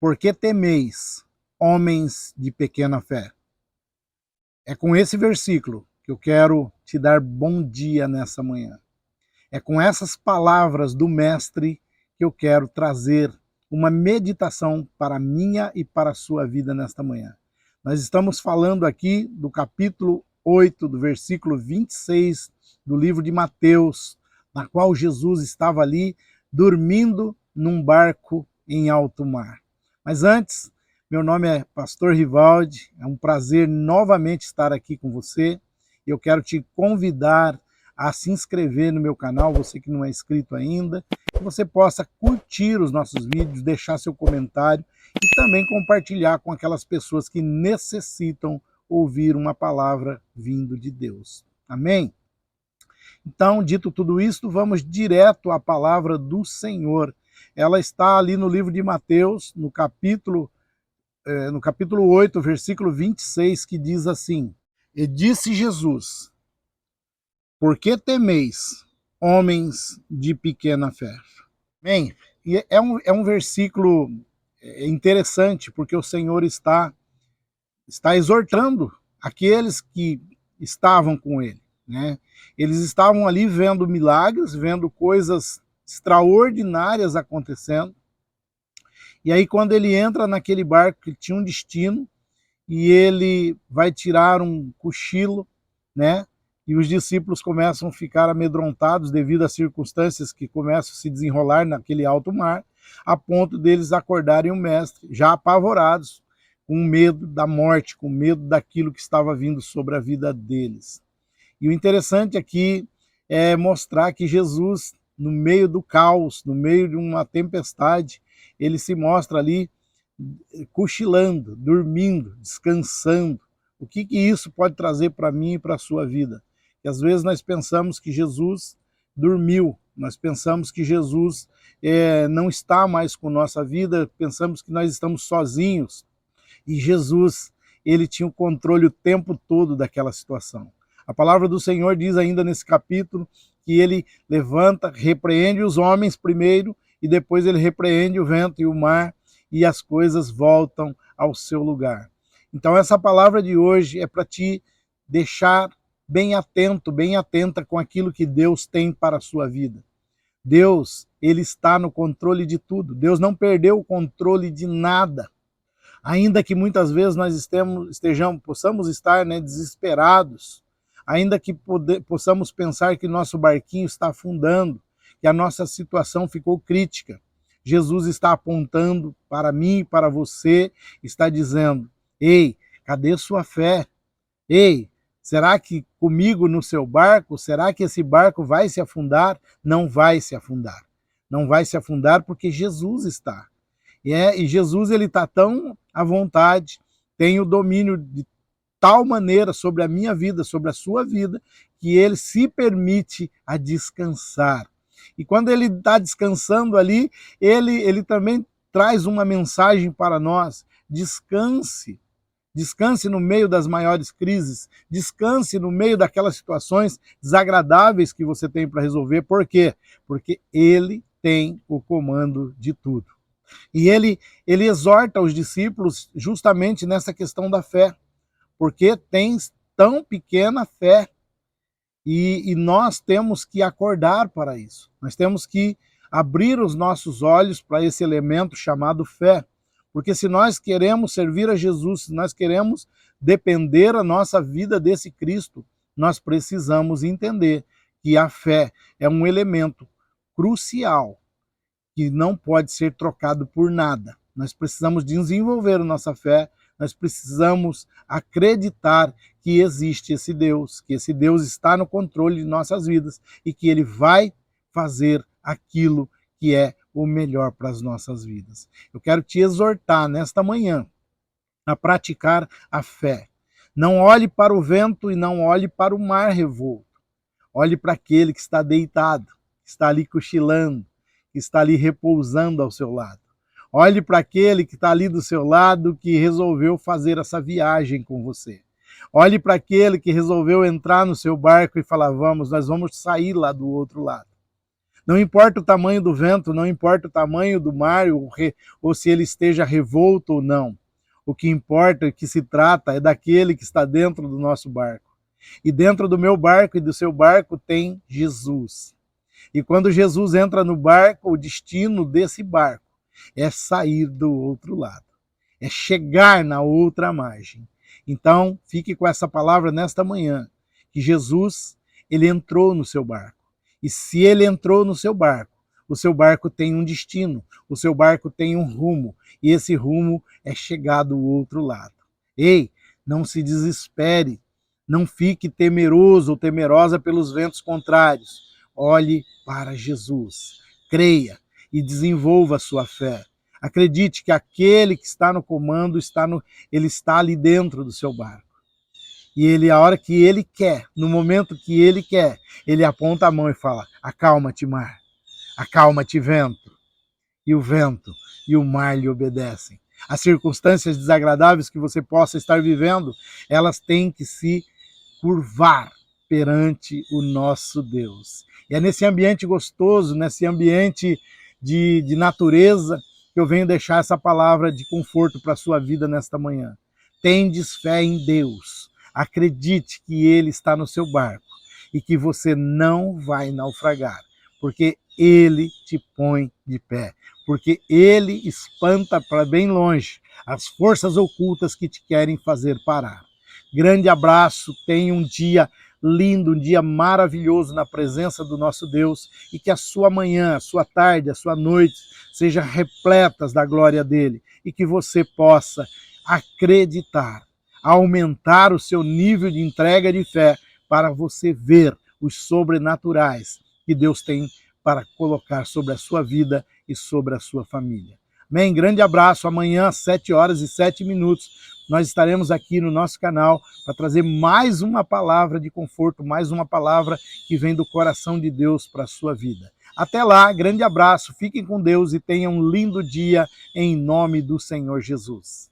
Por que temeis, homens de pequena fé? É com esse versículo que eu quero te dar bom dia nessa manhã. É com essas palavras do Mestre que eu quero trazer uma meditação para a minha e para a sua vida nesta manhã. Nós estamos falando aqui do capítulo 8, do versículo 26 do livro de Mateus, na qual Jesus estava ali dormindo num barco em alto mar. Mas antes, meu nome é Pastor Rivaldi, é um prazer novamente estar aqui com você. Eu quero te convidar a se inscrever no meu canal, você que não é inscrito ainda, que você possa curtir os nossos vídeos, deixar seu comentário e também compartilhar com aquelas pessoas que necessitam ouvir uma palavra vindo de Deus. Amém? Então, dito tudo isso, vamos direto à palavra do Senhor. Ela está ali no livro de Mateus, no capítulo 8, versículo 26, que diz assim: E disse Jesus: Por que temeis, homens de pequena fé? Bem, é um versículo interessante, porque o Senhor está exortando aqueles que estavam com ele, né? Eles estavam ali vendo milagres, vendo coisas extraordinárias acontecendo. E aí, quando ele entra naquele barco que tinha um destino, e ele vai tirar um cochilo, né? E os discípulos começam a ficar amedrontados devido às circunstâncias que começam a se desenrolar naquele alto mar, a ponto deles acordarem o mestre, já apavorados, com medo da morte, com medo daquilo que estava vindo sobre a vida deles. E o interessante aqui é mostrar que Jesus, no meio do caos, no meio de uma tempestade, ele se mostra ali cochilando, dormindo, descansando. O que isso pode trazer para mim e para a sua vida? Que às vezes nós pensamos que Jesus dormiu, nós pensamos que Jesus não está mais com nossa vida, pensamos que nós estamos sozinhos. E Jesus, ele tinha o controle o tempo todo daquela situação. A palavra do Senhor diz ainda nesse capítulo que ele levanta, repreende os homens primeiro e depois ele repreende o vento e o mar e as coisas voltam ao seu lugar. Então essa palavra de hoje é para te deixar bem atento, bem atenta com aquilo que Deus tem para a sua vida. Deus, ele está no controle de tudo. Deus não perdeu o controle de nada. Ainda que muitas vezes nós possamos estar desesperados, ainda que possamos pensar que nosso barquinho está afundando, que a nossa situação ficou crítica, Jesus está apontando para mim e para você, está dizendo: ei, cadê sua fé? Ei, será que comigo no seu barco, será que esse barco vai se afundar? Não vai se afundar. Não vai se afundar porque Jesus está. E Jesus, ele está tão à vontade, tem o domínio de tal maneira sobre a minha vida, sobre a sua vida, que ele se permite a descansar. E quando ele está descansando ali, ele também traz uma mensagem para nós: descanse. Descanse no meio das maiores crises, descanse no meio daquelas situações desagradáveis que você tem para resolver. Por quê? Porque ele tem o comando de tudo. E ele exorta os discípulos justamente nessa questão da fé. Porque tens tão pequena fé. E nós temos que acordar para isso. Nós temos que abrir os nossos olhos para esse elemento chamado fé. Porque se nós queremos servir a Jesus, se nós queremos depender a nossa vida desse Cristo, nós precisamos entender que a fé é um elemento crucial, que não pode ser trocado por nada. Nós precisamos desenvolver a nossa fé, nós precisamos acreditar que existe esse Deus, que esse Deus está no controle de nossas vidas e que ele vai fazer aquilo que é o melhor para as nossas vidas. Eu quero te exortar nesta manhã a praticar a fé. Não olhe para o vento e não olhe para o mar revolto. Olhe para aquele que está deitado, que está ali cochilando, que está ali repousando ao seu lado. Olhe para aquele que está ali do seu lado, que resolveu fazer essa viagem com você. Olhe para aquele que resolveu entrar no seu barco e falar: vamos, nós vamos sair lá do outro lado. Não importa o tamanho do vento, não importa o tamanho do mar, ou se ele esteja revolto ou não. O que importa, o que se trata, é daquele que está dentro do nosso barco. E dentro do meu barco e do seu barco tem Jesus. E quando Jesus entra no barco, o destino desse barco é sair do outro lado, é chegar na outra margem. Então, fique com essa palavra nesta manhã, que Jesus, ele entrou no seu barco. E se ele entrou no seu barco, o seu barco tem um destino, o seu barco tem um rumo, e esse rumo é chegar do outro lado. Ei, não se desespere, não fique temeroso ou temerosa pelos ventos contrários. Olhe para Jesus, creia e desenvolva a sua fé. Acredite que aquele que está no comando, ele está ali dentro do seu barco. E ele, a hora que ele quer, no momento que ele quer, ele aponta a mão e fala: acalma-te, mar, acalma-te, vento. E o vento e o mar lhe obedecem. As circunstâncias desagradáveis que você possa estar vivendo, elas têm que se curvar perante o nosso Deus. E é nesse ambiente gostoso, nesse ambiente de natureza, que eu venho deixar essa palavra de conforto para a sua vida nesta manhã. Tendes fé em Deus. Acredite que Ele está no seu barco e que você não vai naufragar, porque Ele te põe de pé, porque Ele espanta para bem longe as forças ocultas que te querem fazer parar. Grande abraço, tenha um dia lindo, um dia maravilhoso na presença do nosso Deus e que a sua manhã, a sua tarde, a sua noite sejam repletas da glória dele e que você possa acreditar, aumentar o seu nível de entrega de fé para você ver os sobrenaturais que Deus tem para colocar sobre a sua vida e sobre a sua família. Amém? Grande abraço. Amanhã, às 7h07, nós estaremos aqui no nosso canal para trazer mais uma palavra de conforto, mais uma palavra que vem do coração de Deus para a sua vida. Até lá, grande abraço, fiquem com Deus e tenham um lindo dia em nome do Senhor Jesus.